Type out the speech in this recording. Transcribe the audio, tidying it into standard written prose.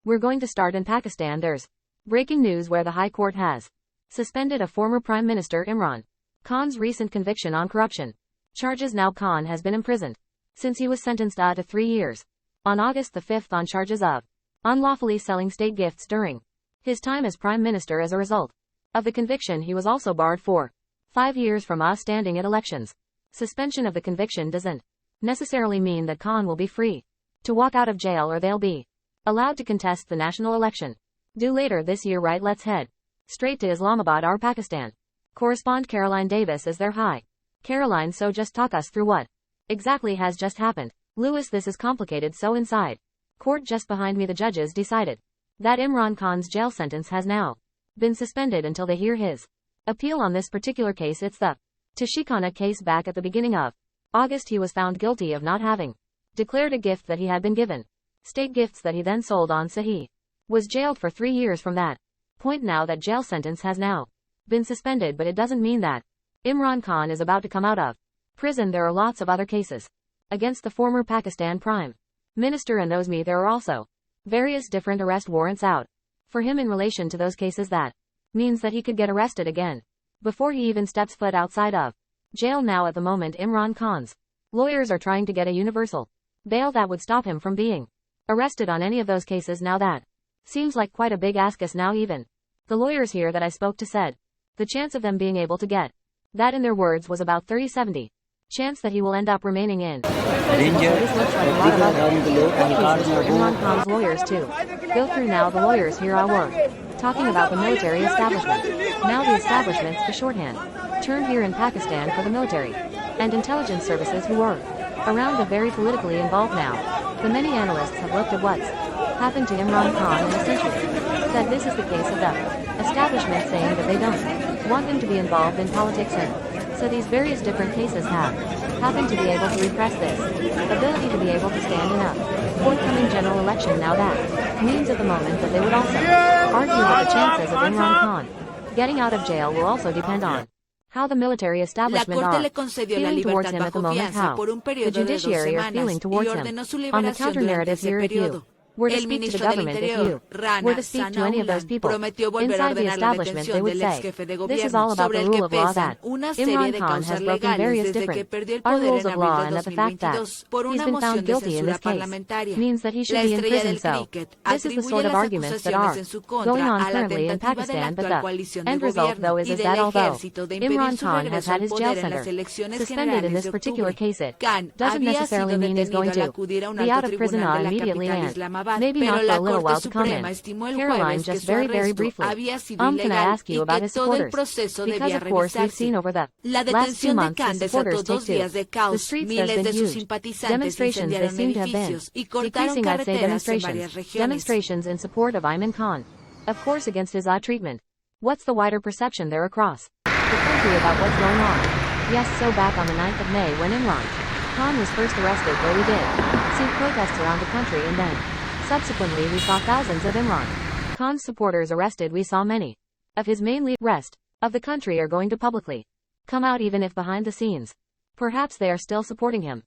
We're going to start in Pakistan. There's breaking news where the High Court has suspended a former Prime Minister Imran Khan's recent conviction on corruption charges. Now Khan has been imprisoned since he was sentenced to 3 years on August the 5th on charges of unlawfully selling state gifts during his time as Prime Minister. As a result of the conviction, he was also barred for 5 years from standing at elections. Suspension of the conviction doesn't necessarily mean that Khan will be free to walk out of jail, or they'll be allowed to contest the national election due later this year. Right, let's head straight to Islamabad. Our Pakistan correspondent Caroline Davis is there. Hi Caroline, so just talk us through what exactly has just happened. Lewis, this is complicated. So inside court just behind me, the judges decided that Imran Khan's jail sentence has now been suspended until they hear his appeal on this particular case. It's the Tashikana case. Back at the beginning of August, he was found guilty of not having declared a gift that he had been given, state gifts that he then sold on, so he was jailed for 3 years from that point. Now that jail sentence has now been suspended, but it doesn't mean that Imran Khan is about to come out of prison. There are lots of other cases against the former Pakistan Prime Minister, and there are also various different arrest warrants out for him in relation to those cases. That means that he could get arrested again before he even steps foot outside of jail. Now at the moment, Imran Khan's lawyers are trying to get a universal bail that would stop him from being arrested on any of those cases. Now that seems like quite a big ask. Us now, even the lawyers here that I spoke to said the chance of them being able to get that, in their words, was about 30-70 chance that he will end up remaining in prison. So this looks like a lot of other cases for Imran Khan's lawyers to go through. Now the lawyers here are talking about the military establishment. Now the establishment's the shorthand term here in Pakistan for the military and intelligence services who are around the very politically involved. Now the many analysts have looked at what's happened to Imran Khan and essentially said this is the case of the establishment saying that they don't want him to be involved in politics, and so these various different cases have happened to be able to repress this ability to be able to stand in a forthcoming general election. Now that means at the moment that they would also argue that the chances of Imran Khan getting out of jail will also depend on how the military establishment are feeling towards him at the moment, how the judiciary are feeling towards him. On the counter-narrative here, if you were to speak to the government, if you were to speak to any of those people inside the establishment, they would say, this is all about the rule of law, that Imran Khan has broken various different rules of law, and that the fact that he's been found guilty in this case means that he should be in prison. So this is the sort of arguments that are going on currently in Pakistan, but the end result, though, is that although Imran Khan has had his jail sentence suspended in this particular case, it doesn't necessarily mean he's going to be out of prison immediately, and maybe not for a little while to come in. Caroline, just very briefly, can I ask you about his supporters? Because of course we've seen over the last 2 months his supporters take to the streets. There's been huge demonstrations. They seem to have been decreasing, I'd say, demonstrations in support of Imran Khan, of course against his treatment. What's the wider perception there across the country about what's going on? Yes, so back on the 9th of May when Imran Khan was first arrested, where we did see protests around the country, and then subsequently we saw thousands of Imran Khan's supporters arrested. We saw many of his main leaders. Rest of the country are going to publicly come out, even if behind the scenes perhaps they are still supporting him.